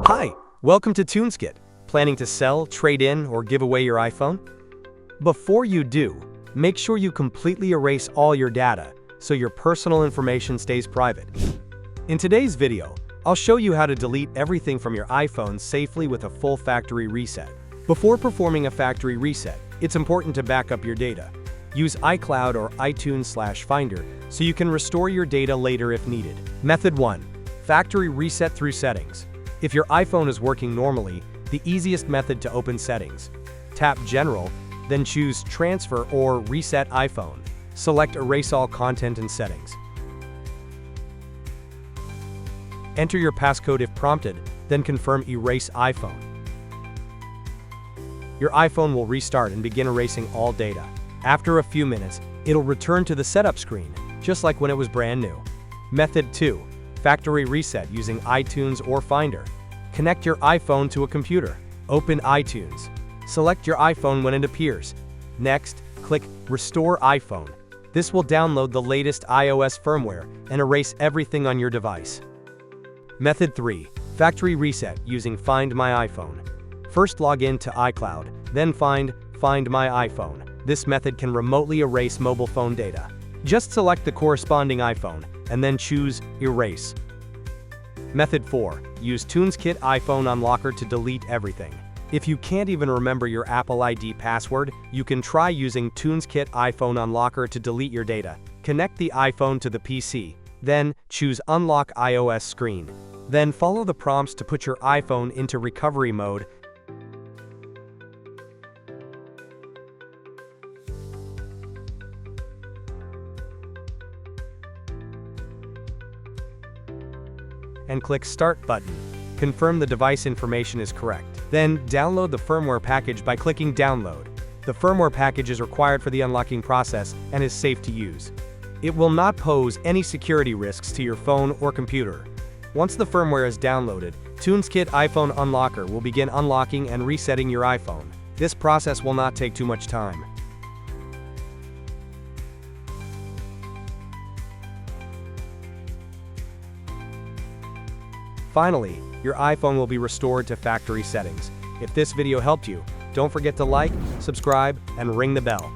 Hi, welcome to TunesKit. Planning to sell, trade in, or give away your iPhone? Before you do, make sure you completely erase all your data so your personal information stays private. In today's video, I'll show you how to delete everything from your iPhone safely with a full factory reset. Before performing a factory reset, it's important to back up your data. Use iCloud or iTunes/Finder so you can restore your data later if needed. Method 1. Factory reset through settings. If your iPhone is working normally, the easiest method to open settings. Tap General, then choose Transfer or Reset iPhone. Select Erase all content and settings. Enter your passcode if prompted, then confirm Erase iPhone. Your iPhone will restart and begin erasing all data. After a few minutes, it'll return to the setup screen, just like when it was brand new. Method 2. Factory reset using iTunes or Finder. Connect your iPhone to a computer. Open iTunes. Select your iPhone when it appears. Next, click Restore iPhone. This will download the latest iOS firmware and erase everything on your device. Method 3. Factory reset using Find My iPhone. First log in to iCloud, then find My iPhone. This method can remotely erase mobile phone data. Just select the corresponding iPhone, and then choose Erase. Method 4. Use TunesKit iPhone Unlocker to delete everything. If you can't even remember your Apple ID password, you can try using TunesKit iPhone Unlocker to delete your data. Connect the iPhone to the PC. Then, choose Unlock iOS screen. Then follow the prompts to put your iPhone into recovery mode. And click Start button. Confirm the device information is correct. Then, download the firmware package by clicking Download. The firmware package is required for the unlocking process and is safe to use. It will not pose any security risks to your phone or computer. Once the firmware is downloaded, TunesKit iPhone Unlocker will begin unlocking and resetting your iPhone. This process will not take too much time. Finally, your iPhone will be restored to factory settings. If this video helped you, don't forget to like, subscribe, and ring the bell.